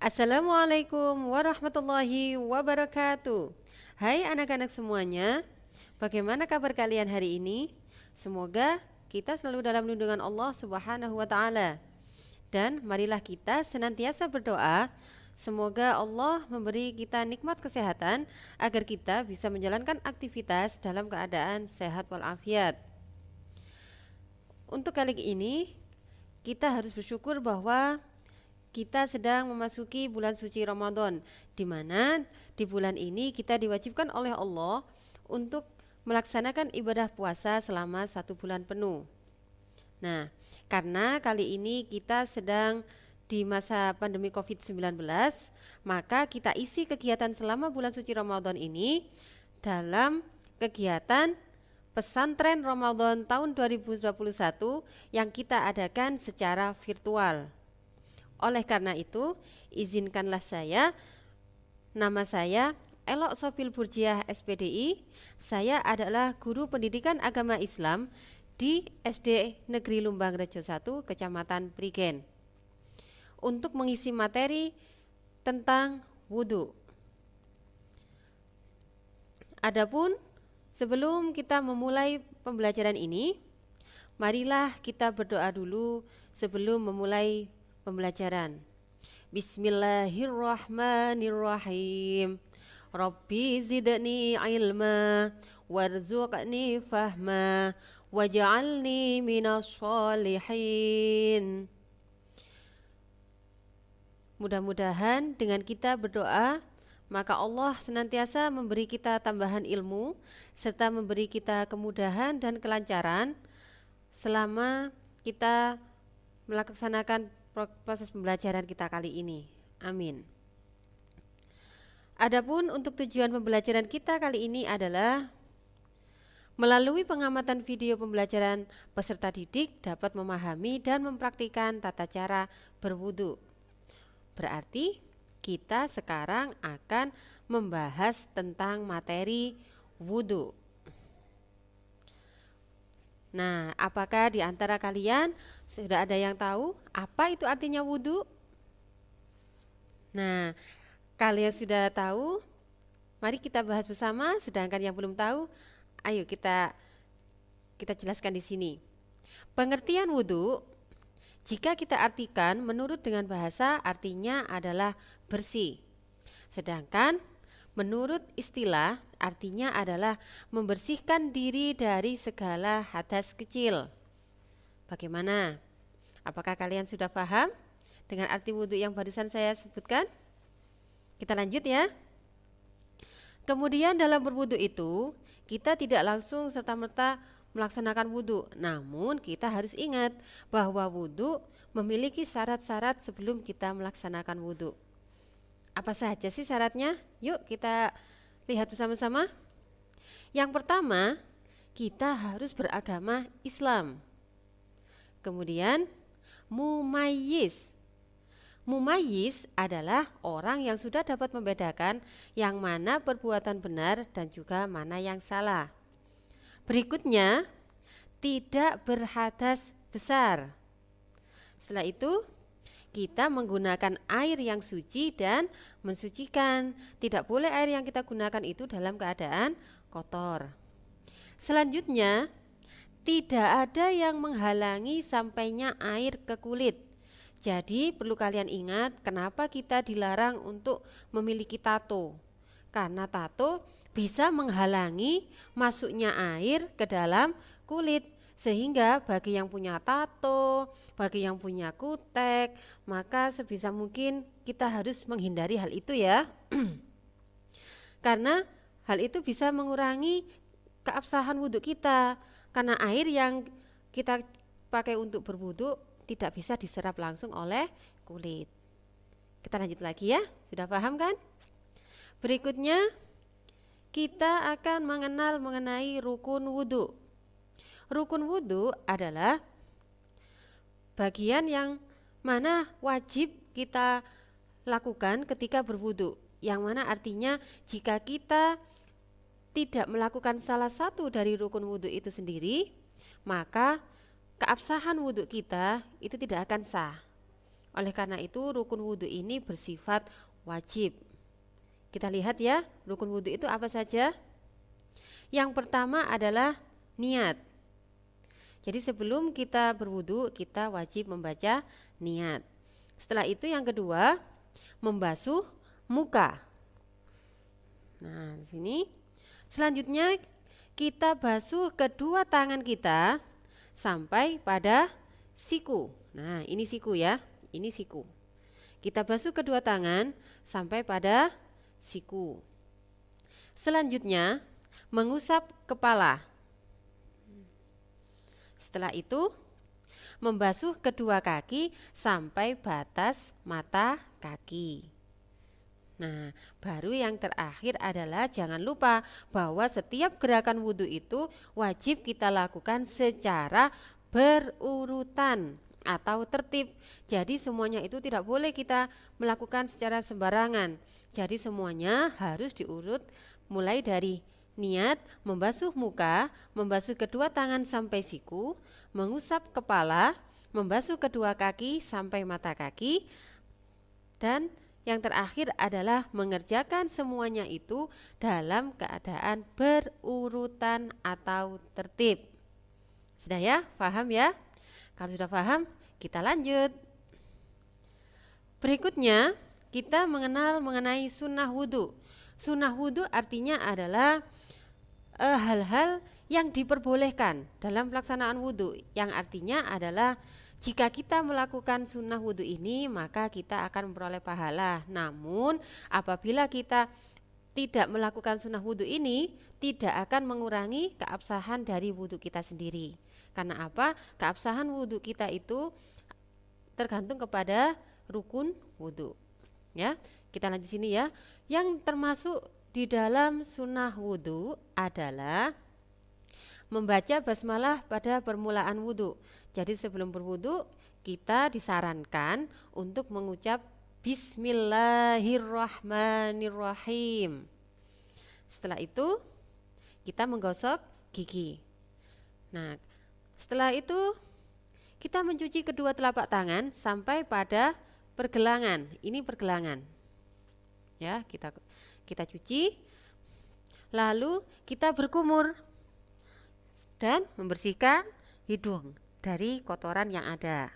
Assalamualaikum warahmatullahi wabarakatuh. Hai anak-anak semuanya, bagaimana kabar kalian hari ini? Semoga kita selalu dalam lindungan Allah Subhanahu wa taala. Dan marilah kita senantiasa berdoa semoga Allah memberi kita nikmat kesehatan agar kita bisa menjalankan aktivitas dalam keadaan sehat walafiat. Untuk kali ini kita harus bersyukur bahwa kita sedang memasuki bulan suci Ramadan, di mana di bulan ini kita diwajibkan oleh Allah untuk melaksanakan ibadah puasa selama 1 bulan penuh. Nah, karena kali ini kita sedang di masa pandemi COVID-19, maka kita isi kegiatan selama bulan suci Ramadan ini dalam kegiatan pesantren Ramadan tahun 2021 yang kita adakan secara virtual. Oleh karena itu, izinkanlah nama saya Elok Sofil Burjiah SPDI. Saya adalah guru pendidikan agama Islam di SD Negeri Lumbang Rejo 1, Kecamatan Prigen. Untuk mengisi materi tentang wudhu. Adapun sebelum kita memulai pembelajaran ini, marilah kita berdoa dulu sebelum memulai pembelajaran. Bismillahirrahmanirrahim. Rabbi zidni ilma warzuqni fahma waj'alni minas sholihin. Mudah-mudahan dengan kita berdoa, maka Allah senantiasa memberi kita tambahan ilmu serta memberi kita kemudahan dan kelancaran selama kita melaksanakan proses pembelajaran kita kali ini. Amin. Adapun untuk tujuan pembelajaran kita kali ini adalah melalui pengamatan video pembelajaran peserta didik dapat memahami dan mempraktikkan tata cara berwudu. Berarti kita sekarang akan membahas tentang materi wudu. Nah, apakah di antara kalian sudah ada yang tahu apa itu artinya wudhu? Nah, kalian sudah tahu, mari kita bahas bersama. Sedangkan yang belum tahu, ayo kita jelaskan di sini. Pengertian wudhu, jika kita artikan menurut dengan bahasa, artinya adalah bersih. Sedangkan menurut istilah, artinya adalah membersihkan diri dari segala hadas kecil. Bagaimana? Apakah kalian sudah paham dengan arti wudhu yang barusan saya sebutkan? Kita lanjut ya. Kemudian dalam berwudhu itu, kita tidak langsung serta-merta melaksanakan wudhu. Namun kita harus ingat bahwa wudhu memiliki syarat-syarat sebelum kita melaksanakan wudhu. Apa saja sih syaratnya? Yuk kita lihat bersama-sama. Yang pertama, kita harus beragama Islam. Kemudian, mumayyiz. Mumayyiz adalah orang yang sudah dapat membedakan yang mana perbuatan benar dan juga mana yang salah. Berikutnya, tidak berhadas besar. Setelah itu, kita menggunakan air yang suci dan mensucikan. Tidak boleh air yang kita gunakan itu dalam keadaan kotor. Selanjutnya, tidak ada yang menghalangi sampainya air ke kulit. Jadi perlu kalian ingat kenapa kita dilarang untuk memiliki tato. Karena tato bisa menghalangi masuknya air ke dalam kulit. Sehingga bagi yang punya tato, bagi yang punya kutek, maka sebisa mungkin kita harus menghindari hal itu ya. Karena hal itu bisa mengurangi keabsahan wudhu kita. Karena air yang kita pakai untuk berwudhu tidak bisa diserap langsung oleh kulit. Kita lanjut lagi ya, sudah paham kan? Berikutnya kita akan mengenal mengenai rukun wudhu. Rukun wudhu adalah bagian yang mana wajib kita lakukan ketika berwudhu. Yang mana artinya jika kita tidak melakukan salah satu dari rukun wudhu itu sendiri, maka keabsahan wudhu kita itu tidak akan sah. Oleh karena itu rukun wudhu ini bersifat wajib. Kita lihat ya, rukun wudhu itu apa saja? Yang pertama adalah niat. Jadi sebelum kita berwudhu, kita wajib membaca niat. Setelah itu yang kedua, membasuh muka. Nah, di sini selanjutnya kita basuh kedua tangan kita sampai pada siku. Nah, ini siku ya, ini siku. Kita basuh kedua tangan sampai pada siku. Selanjutnya, mengusap kepala. Setelah itu, membasuh kedua kaki sampai batas mata kaki. Nah, baru yang terakhir adalah jangan lupa bahwa setiap gerakan wudhu itu wajib kita lakukan secara berurutan atau tertib. Jadi semuanya itu tidak boleh kita melakukan secara sembarangan. Jadi semuanya harus diurut mulai dari niat, membasuh muka, membasuh kedua tangan sampai siku, mengusap kepala, membasuh kedua kaki sampai mata kaki, dan yang terakhir adalah mengerjakan semuanya itu dalam keadaan berurutan atau tertib. Sudah ya? Paham ya? Kalau sudah paham, kita lanjut. Berikutnya, kita mengenal mengenai sunnah wudhu. Sunnah wudhu artinya adalah hal-hal yang diperbolehkan dalam pelaksanaan wudhu, yang artinya adalah jika kita melakukan sunnah wudhu ini maka kita akan memperoleh pahala. Namun apabila kita tidak melakukan sunnah wudhu ini, tidak akan mengurangi keabsahan dari wudhu kita sendiri. Karena apa? Keabsahan wudhu kita itu tergantung kepada rukun wudhu. Ya, kita lanjut sini ya. Yang termasuk di dalam sunnah wudhu adalah membaca basmalah pada permulaan wudhu. Jadi sebelum berwudhu kita disarankan untuk mengucap Bismillahirrahmanirrahim. Setelah itu kita menggosok gigi. Nah, setelah itu kita mencuci kedua telapak tangan sampai pada pergelangan. Ini pergelangan. Ya, kita cuci, lalu kita berkumur dan membersihkan hidung dari kotoran yang ada.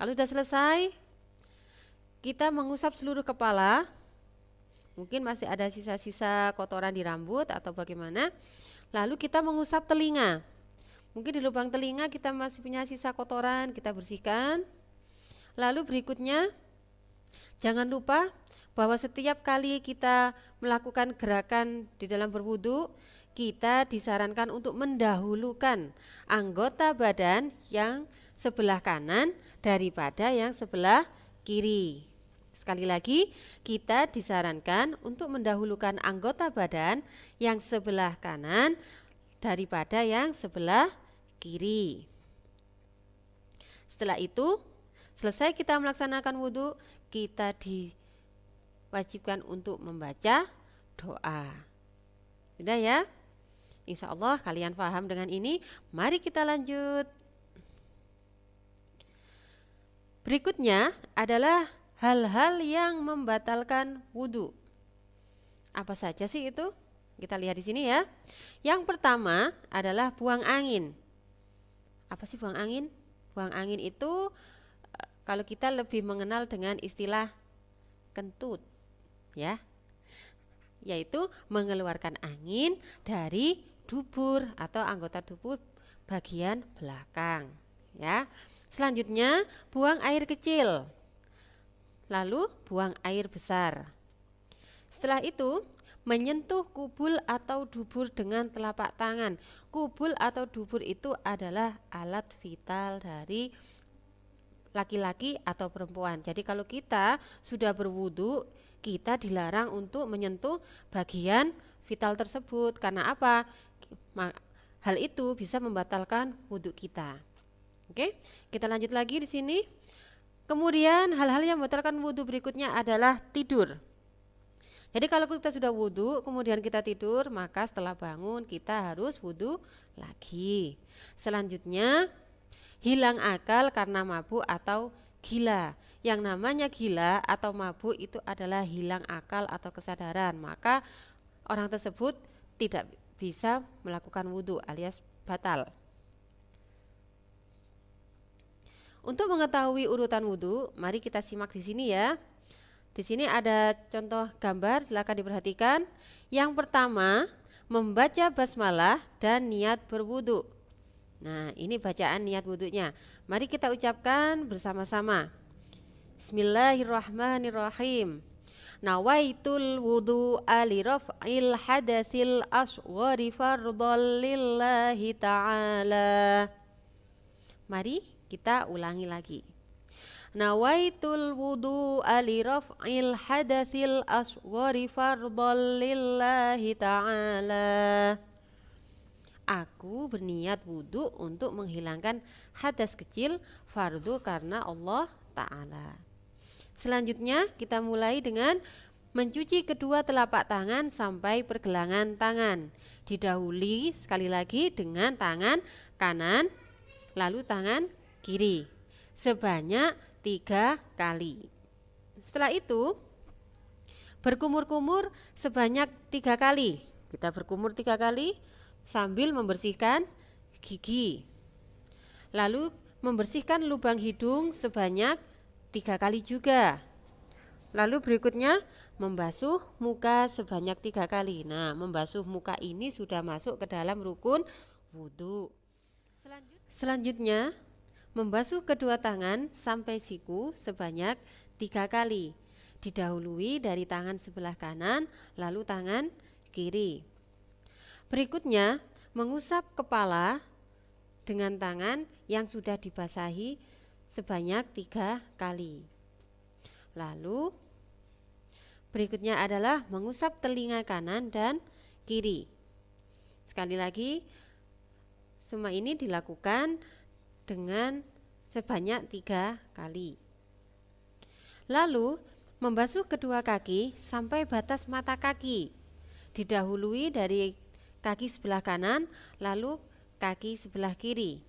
Kalau sudah selesai, kita mengusap seluruh kepala. Mungkin masih ada sisa-sisa kotoran di rambut atau bagaimana. Lalu kita mengusap telinga. Mungkin di lubang telinga kita masih punya sisa kotoran, kita bersihkan. Lalu berikutnya, jangan lupa bahwa setiap kali kita melakukan gerakan di dalam berwudu, kita disarankan untuk mendahulukan anggota badan yang sebelah kanan daripada yang sebelah kiri. Sekali lagi, kita disarankan untuk mendahulukan anggota badan yang sebelah kanan daripada yang sebelah kiri. Setelah itu, selesai kita melaksanakan wudhu, kita diwajibkan untuk membaca doa. Sudah ya? Insya Allah kalian paham dengan ini. Mari kita lanjut. Berikutnya adalah hal-hal yang membatalkan wudhu. Apa saja sih itu? Kita lihat di sini ya. Yang pertama adalah buang angin. Apa sih buang angin? Buang angin itu kalau kita lebih mengenal dengan istilah kentut, ya, yaitu mengeluarkan angin dari dubur atau anggota tubuh bagian belakang, ya. Selanjutnya buang air kecil, lalu buang air besar. Setelah itu menyentuh kubul atau dubur dengan telapak tangan. Kubul atau dubur itu adalah alat vital dari laki-laki atau perempuan. Jadi kalau kita sudah berwudu, kita dilarang untuk menyentuh bagian vital tersebut. Karena apa? Hal itu bisa membatalkan wudu kita. Oke, kita lanjut lagi di sini. Kemudian hal-hal yang membatalkan wudu berikutnya adalah tidur. Jadi kalau kita sudah wudu, kemudian kita tidur, maka setelah bangun kita harus wudu lagi. Selanjutnya, hilang akal karena mabuk atau gila. yang namanya gila atau mabuk itu adalah hilang akal atau kesadaran, maka orang tersebut tidak bisa melakukan wudhu alias batal. Untuk mengetahui urutan wudhu, mari kita simak di sini ya. Di sini ada contoh gambar, silakan diperhatikan. Yang pertama, membaca basmalah dan niat berwudhu. Nah, ini bacaan niat wudhunya. Mari kita ucapkan bersama-sama. Bismillahirrahmanirrahim. Nawaitul wudu'a li raf'il hadatsil asghari fardhan lillahi ta'ala. Mari kita ulangi lagi. Nawaitul wudu'a li raf'il hadatsil asghari fardhan lillahi ta'ala. Aku berniat wudhu untuk menghilangkan hadas kecil fardu karena Allah Ta'ala. Selanjutnya kita mulai dengan mencuci kedua telapak tangan sampai pergelangan tangan. Didahului sekali lagi dengan tangan kanan, lalu tangan kiri. Sebanyak 3 kali. Setelah itu berkumur-kumur sebanyak 3 kali. Kita berkumur 3 kali sambil membersihkan gigi. Lalu membersihkan lubang hidung sebanyak 3 kali juga. Lalu berikutnya membasuh muka sebanyak 3 kali. Nah, membasuh muka ini sudah masuk ke dalam rukun wudhu. Selanjutnya membasuh kedua tangan sampai siku sebanyak 3 kali. Didahului dari tangan sebelah kanan, lalu tangan kiri. Berikutnya mengusap kepala dengan tangan yang sudah dibasahi sebanyak 3 kali. Lalu berikutnya adalah mengusap telinga kanan dan kiri. Sekali lagi, semua ini dilakukan dengan sebanyak 3 kali. Lalu membasuh kedua kaki sampai batas mata kaki. Didahului dari kaki sebelah kanan, lalu kaki sebelah kiri.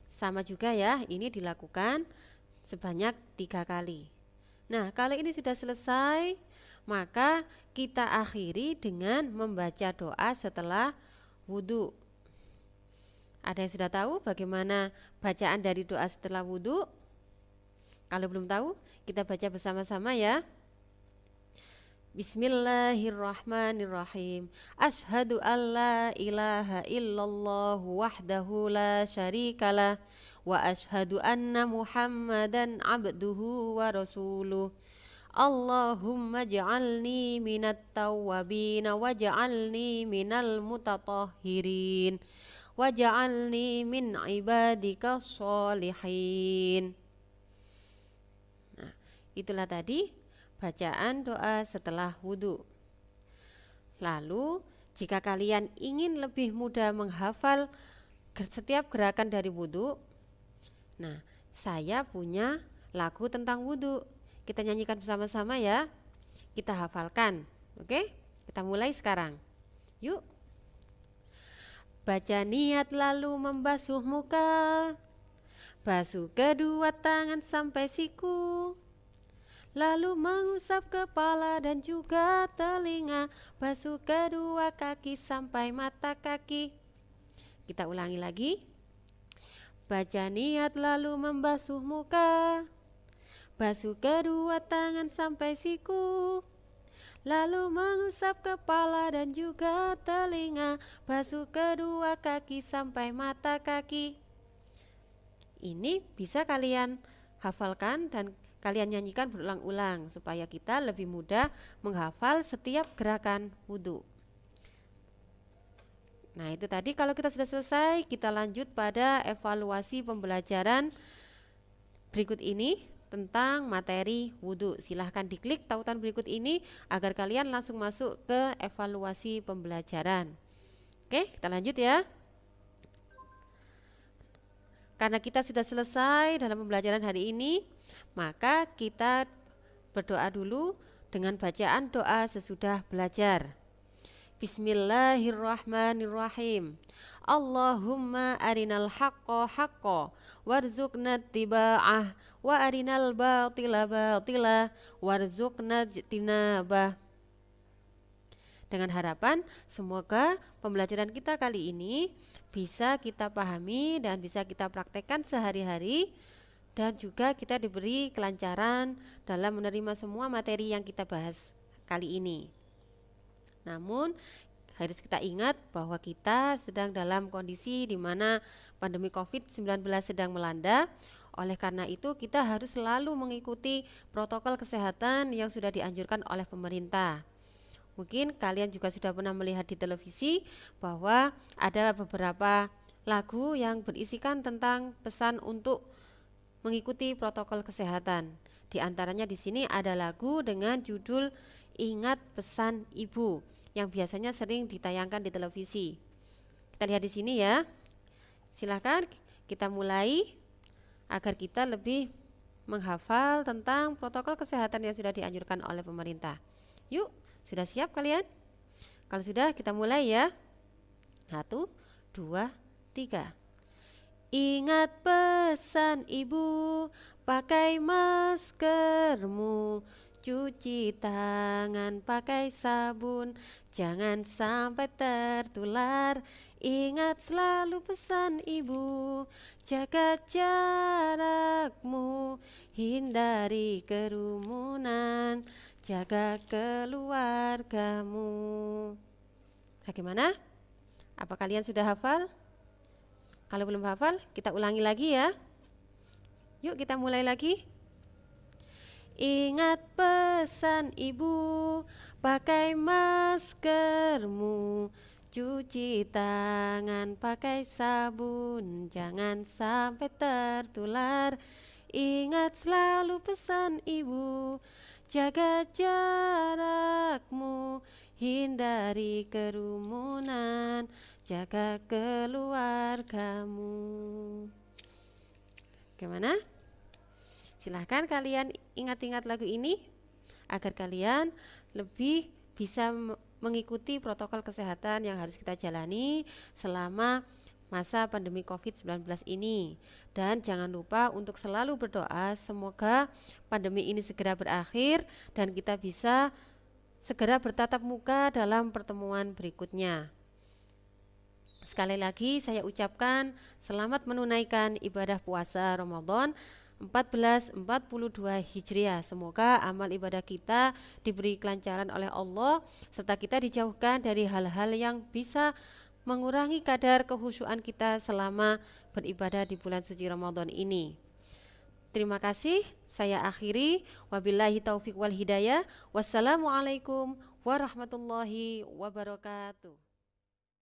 Sama juga ya, ini dilakukan sebanyak 3 kali. Nah, kalau ini sudah selesai, maka kita akhiri dengan membaca doa setelah wudhu. Ada yang sudah tahu bagaimana bacaan dari doa setelah wudhu? Kalau belum tahu, kita baca bersama-sama ya. Bismillahirrahmanirrahim. Asyhadu an la ilaha illallah wahdahu la syarikalah wa asyhadu anna Muhammadan abduhu wa rasuluh. Allahumma ja'alni minat tawwabin waj'alni minal mutatahhirin waj'alni min ibadika sholihin. Nah, itulah tadi bacaan doa setelah wudhu. Lalu jika kalian ingin lebih mudah menghafal setiap gerakan dari wudhu, nah saya punya lagu tentang wudhu. Kita nyanyikan bersama-sama ya. Kita hafalkan. Oke? Kita mulai sekarang. Yuk. Baca niat lalu membasuh muka. Basuh kedua tangan sampai siku. Lalu mengusap kepala dan juga telinga. Basuh kedua kaki sampai mata kaki. Kita ulangi lagi. Baca niat lalu membasuh muka. Basuh kedua tangan sampai siku. Lalu mengusap kepala dan juga telinga. Basuh kedua kaki sampai mata kaki. Ini bisa kalian hafalkan dan kalian nyanyikan berulang-ulang supaya kita lebih mudah menghafal setiap gerakan wudhu. Nah, itu tadi. Kalau kita sudah selesai, kita lanjut pada evaluasi pembelajaran berikut ini tentang materi wudhu. Silahkan diklik tautan berikut ini agar kalian langsung masuk ke evaluasi pembelajaran. Oke, kita lanjut ya. Karena kita sudah selesai dalam pembelajaran hari ini, maka kita berdoa dulu dengan bacaan doa sesudah belajar. Bismillahirrahmanirrahim. Allahumma arinal haqqo haqqo warzuqna tiba'ah wa arinal batila batila warzuqna jinabah. Dengan harapan semoga pembelajaran kita kali ini bisa kita pahami dan bisa kita praktekkan sehari-hari, dan juga kita diberi kelancaran dalam menerima semua materi yang kita bahas kali ini. Namun harus kita ingat bahwa kita sedang dalam kondisi di mana pandemi COVID-19 sedang melanda. Oleh karena itu kita harus selalu mengikuti protokol kesehatan yang sudah dianjurkan oleh pemerintah. Mungkin kalian juga sudah pernah melihat di televisi bahwa ada beberapa lagu yang berisikan tentang pesan untuk mengikuti protokol kesehatan. Di antaranya di sini ada lagu dengan judul Ingat Pesan Ibu yang biasanya sering ditayangkan di televisi. Kita lihat di sini ya. Silakan kita mulai agar kita lebih menghafal tentang protokol kesehatan yang sudah dianjurkan oleh pemerintah. Yuk, sudah siap kalian? Kalau sudah, kita mulai ya. 1, 2, 3. Ingat pesan ibu, pakai maskermu, cuci tangan pakai sabun, jangan sampai tertular. Ingat selalu pesan ibu, jaga jarakmu, hindari kerumunan, jaga keluargamu. Bagaimana? Apa kalian sudah hafal? Kalau belum hafal, kita ulangi lagi ya. Yuk kita mulai lagi. Ingat pesan ibu, pakai maskermu, cuci tangan pakai sabun, jangan sampai tertular. Ingat selalu pesan ibu, jaga jarakmu, hindari kerumunan, jaga keluargamu. Gimana? Silahkan kalian ingat-ingat lagu ini agar kalian lebih bisa mengikuti protokol kesehatan yang harus kita jalani selama masa pandemi COVID-19 ini. Dan jangan lupa untuk selalu berdoa semoga pandemi ini segera berakhir dan kita bisa segera bertatap muka dalam pertemuan berikutnya. Sekali lagi saya ucapkan selamat menunaikan ibadah puasa Ramadan 1442 Hijriah. Semoga amal ibadah kita diberi kelancaran oleh Allah serta kita dijauhkan dari hal-hal yang bisa mengurangi kadar kekhusyuan kita selama beribadah di bulan suci Ramadan ini. Terima kasih, saya akhiri. Wabillahi taufiq wal hidayah. Wassalamualaikum warahmatullahi wabarakatuh.